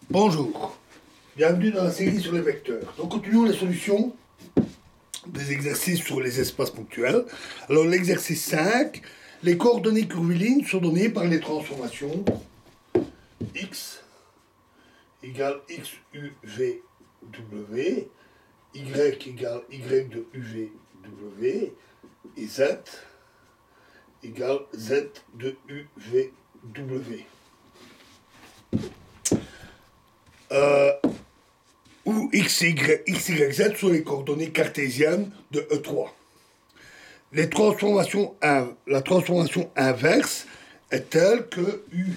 Bonjour, bienvenue dans la série sur les vecteurs. Donc continuons les solutions des exercices sur les espaces ponctuels. Alors l'exercice 5, les coordonnées curvilignes sont données par les transformations x égale x u v w, y égale y de u v w et z égale z de u v w. Où x, y, z sont les coordonnées cartésiennes de E3. La transformation inverse est telle que U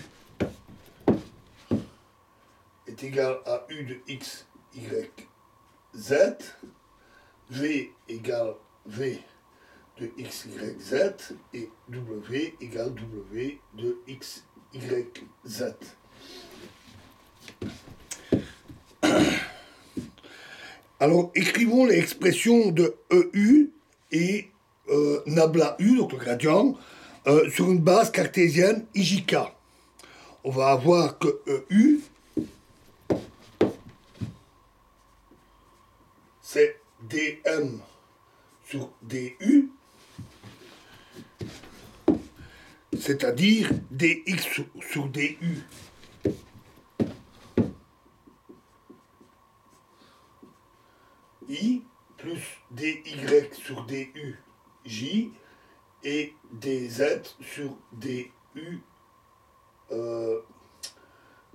est égal à U de x, y, z, V égale V de x, y, z et W égale W de x, y, z. Alors, écrivons les expressions de EU et nabla U, donc le gradient, sur une base cartésienne IJK. On va avoir que EU, c'est dm sur du, c'est-à-dire dx sur du I plus dy sur du j et dz sur du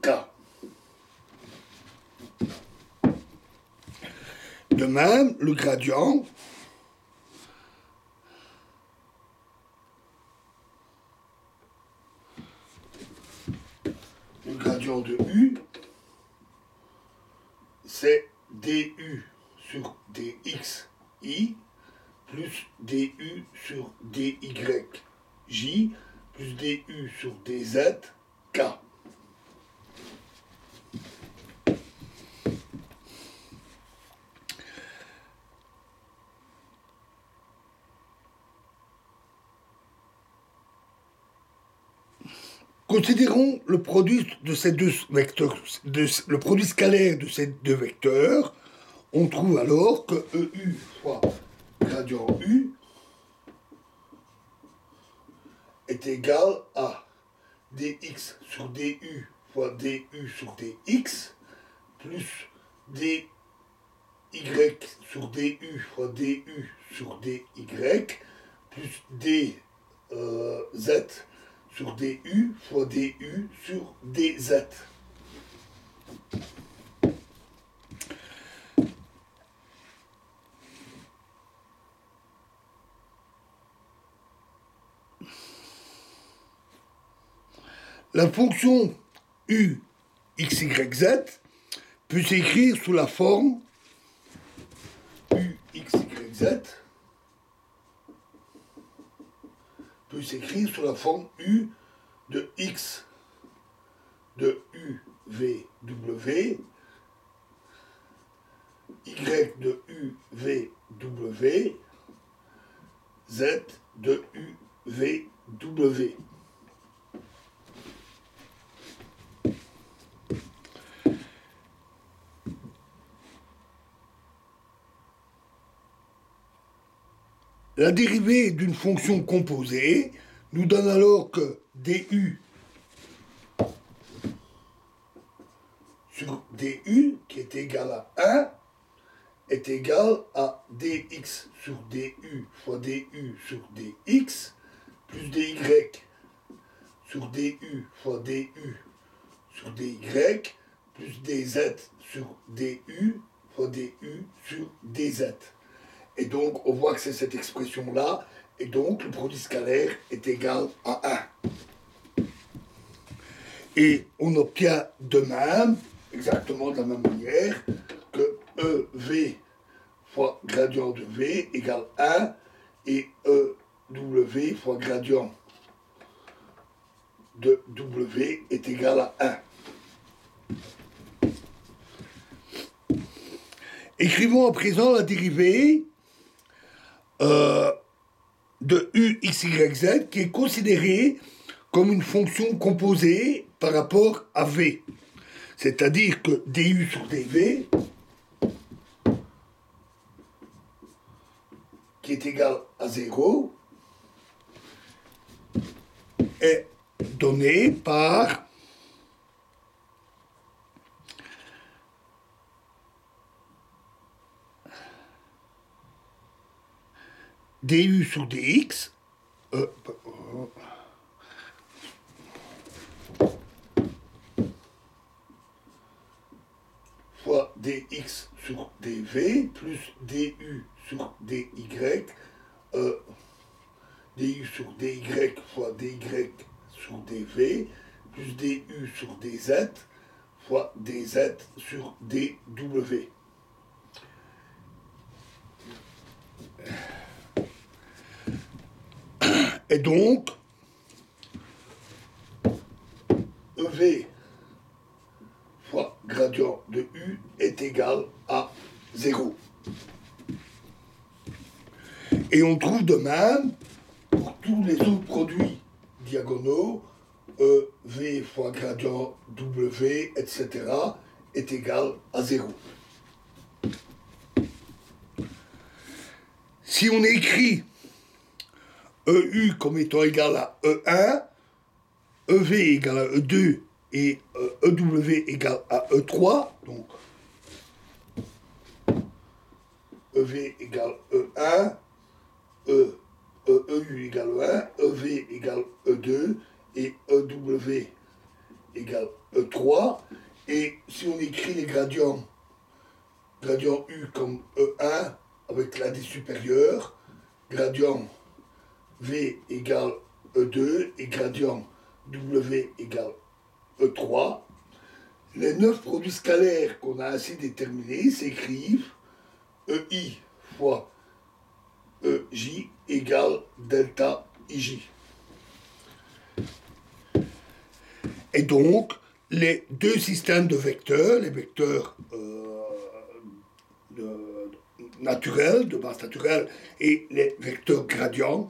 k. De même, le gradient de u, c'est du sur dx i plus du sur dy j plus du sur dz k. Considérons le produit de ces deux vecteurs, le produit scalaire de ces deux vecteurs. On trouve alors que EU fois gradient U est égal à dx sur du fois du sur dx plus dy sur du fois du sur dy plus dz sur du fois du sur dz. La fonction u, x, y, z peut s'écrire sous la forme u, x, y, z peut s'écrire sous la forme u de x de u, v, w, y de u, v, w, z de u, v, w. La dérivée d'une fonction composée nous donne alors que du sur du, qui est égal à 1, est égal à dx sur du fois du sur dx, plus dy sur du fois du sur dy, plus dz sur du fois du sur dz. Et donc, on voit que c'est cette expression-là, et donc le produit scalaire est égal à 1. Et on obtient de même, exactement de la même manière, que EV fois gradient de V égale 1, et EW fois gradient de W est égal à 1. Écrivons à présent la dérivée de u, x, y, z qui est considérée comme une fonction composée par rapport à v. C'est-à-dire que du sur dv, qui est égal à 0, est donné par du sur dx, fois dx sur dv plus du sur dy, du sur dy fois dy sur dv plus du sur dz fois dz sur dw. Et donc, EV fois gradient de U est égal à 0. Et on trouve de même pour tous les autres produits diagonaux, V fois gradient W, etc. est égal à 0. Si on écrit EU comme étant égal à E1, EV égale à E2 et EW égale à E3, donc EV égale E1, EU égale E1, EV égale E2 et EW égale E3. Et si on écrit les gradients, gradient U comme E1 avec l'indice supérieur, gradient V égale E2 et gradient W égale E3. Les 9 produits scalaires qu'on a ainsi déterminés s'écrivent EI fois EJ égale delta IJ. Et donc, les deux systèmes de vecteurs, les vecteurs naturels, de base naturelle, et les vecteurs gradients,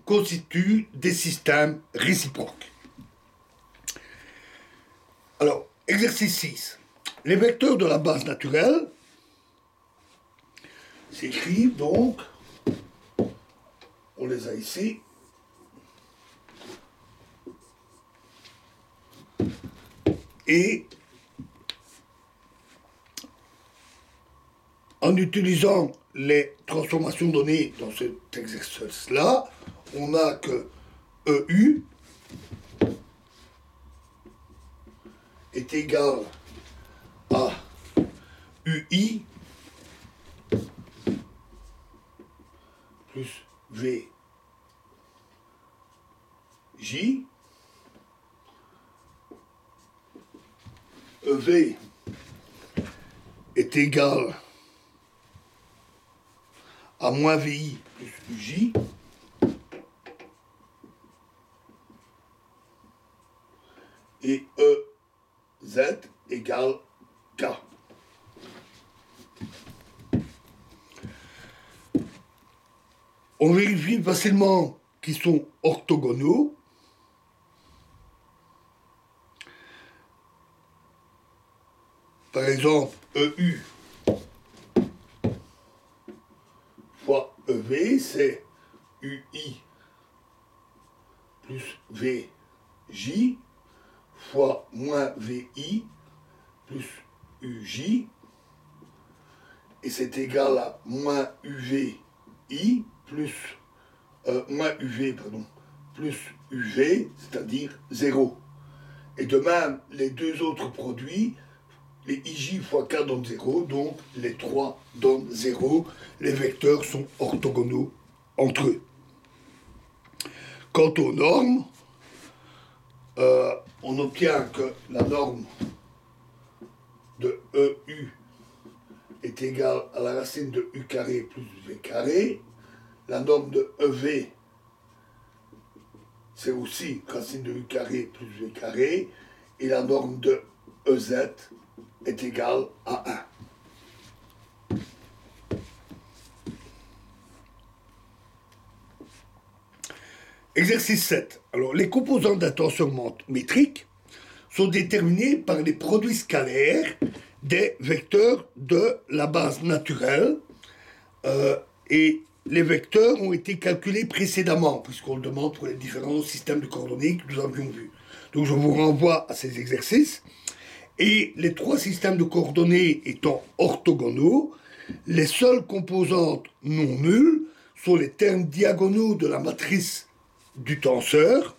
constituent des systèmes réciproques. Alors, exercice 6. Les vecteurs de la base naturelle s'écrivent donc, on les a ici, et en utilisant les transformations données dans cet exercice-là, on a que EU est égal à UI plus VJ, EV est égal à moins VI plus UJ, et EZ égale K. On vérifie facilement qu'ils sont orthogonaux. Par exemple, EU fois EV, c'est UI plus VJ fois moins VI plus UJ, et c'est égal à moins UVI plus moins UV, plus UV, c'est-à-dire 0. Et de même, les deux autres produits, les IJ fois K donnent 0, donc les 3 donnent 0. Les vecteurs sont orthogonaux entre eux. Quant aux normes, on obtient que la norme de EU est égale à la racine de U carré plus V carré. La norme de EV, c'est aussi racine de U carré plus V carré. Et la norme de EZ est égale à 1. Exercice 7. Alors, les composantes d'un tenseur métrique sont déterminés par les produits scalaires des vecteurs de la base naturelle. Et les vecteurs ont été calculés précédemment, puisqu'on le demande pour les différents systèmes de coordonnées que nous avions vus. Donc je vous renvoie à ces exercices. Et les trois systèmes de coordonnées étant orthogonaux, les seules composantes non nulles sont les termes diagonaux de la matrice du tenseur.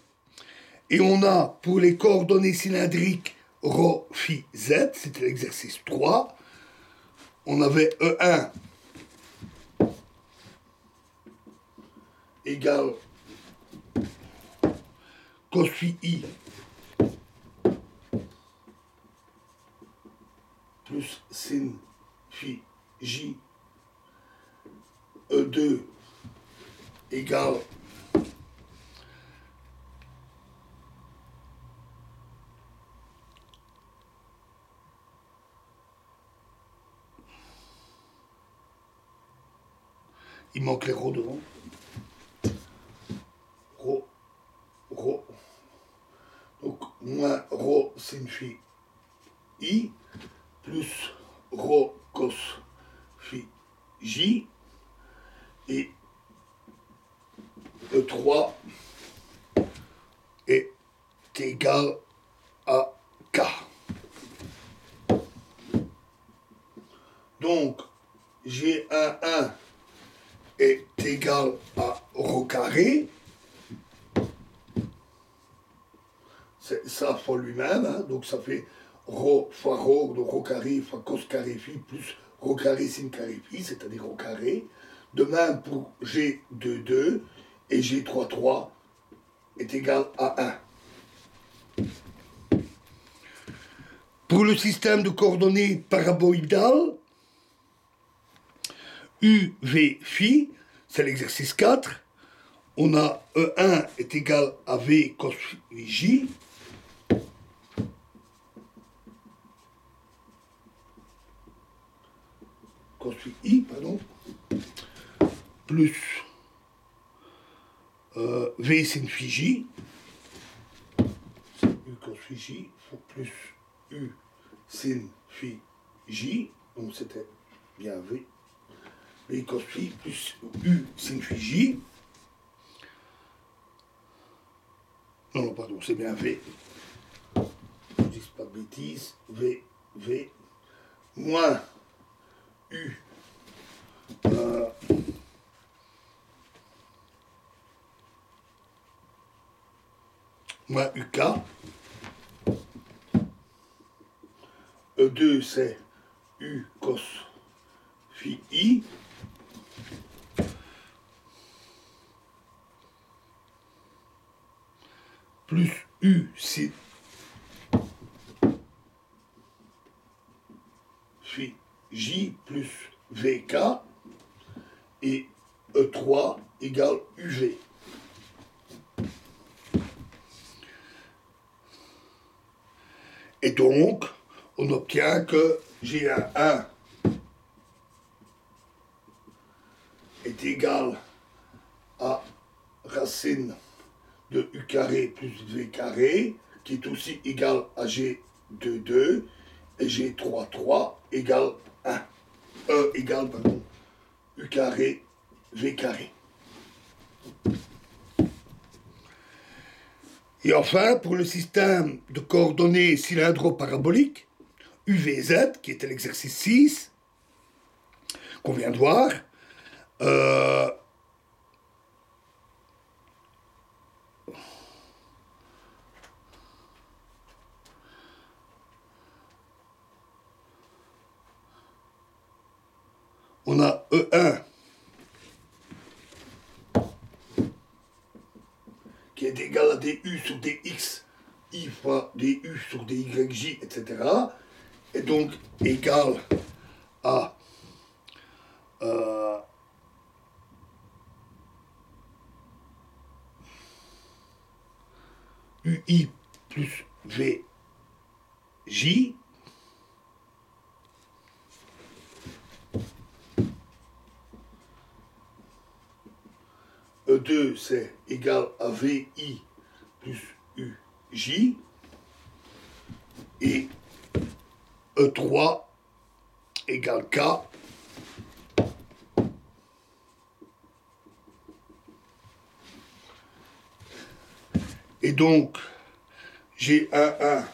Et on a pour les coordonnées cylindriques ρ, phi, z, c'était l'exercice 3. On avait E1 égale cos phi i plus sin phi j. E2 égale il manque les rho devant. Rho. Donc, moins rho sin phi i plus rho cos phi j et E3 est égal à K. Donc, G11 est égal à rho carré. C'est ça fois lui-même, hein, donc ça fait rho fois rho, donc rho carré fois cos carré phi plus rho carré sin carré phi, c'est-à-dire rho carré. De même pour G22 et G33 est égal à 1. Pour le système de coordonnées paraboïdales, UV phi, c'est l'exercice 4. On a E1 est égal à V cos J. Cos I, pardon. Plus V sin phi J. U cos phi J plus U sin phi J. Donc c'était bien V. V cos phi plus U sin phi J. Non, pardon, c'est bien V. Je ne dis pas de bêtises. V moins U moins UK. E2 c'est U cos phi I. Plus U sin phi J plus VK et E3 égale UV. Et donc, on obtient que G1 est égal à racine de U carré plus V carré, qui est aussi égal à G22, et G33 égale 1. Égale, pardon, U carré, V carré. Et enfin, pour le système de coordonnées cylindro-paraboliques, UVZ, qui était l'exercice 6, qu'on vient de voir, on a E1 qui est égal à du sur dx, i fois du sur dyj, etc. Et donc égal à ui plus vj. E2 c'est égal à VI plus UJ. et E3 égale K. Et donc, G11,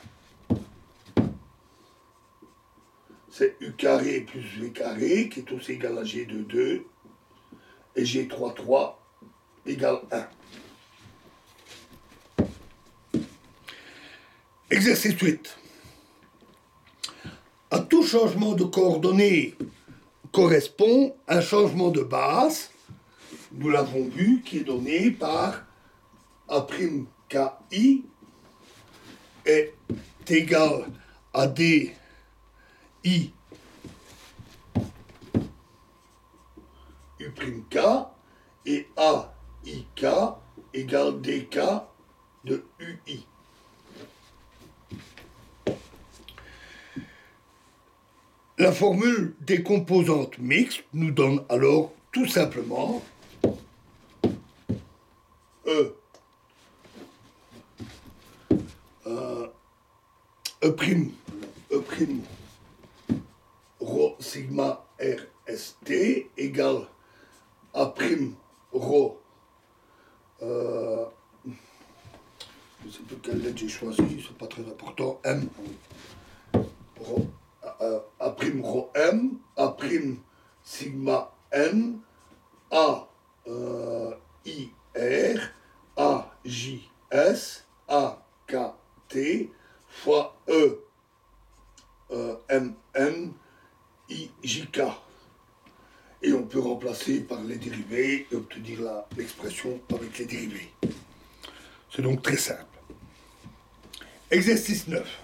c'est U carré plus V carré, qui est aussi égal à G22, et G33 égale 1. Exercice 8. À tout changement de coordonnées correspond un changement de base, nous l'avons vu, qui est donné par A'KI est égal à DI U'K et AIK égale DK de UI. La formule des composantes mixtes nous donne alors tout simplement E rho sigma RST égale A' rho, je ne sais plus quelle lettre j'ai choisi, c'est pas très important, M, rho, A' rho M, A' sigma N, A I R, A J S, A K T fois E M N I J K. Et on peut remplacer par les dérivés et obtenir l'expression avec les dérivés. C'est donc très simple. Exercice 9.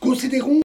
Considérons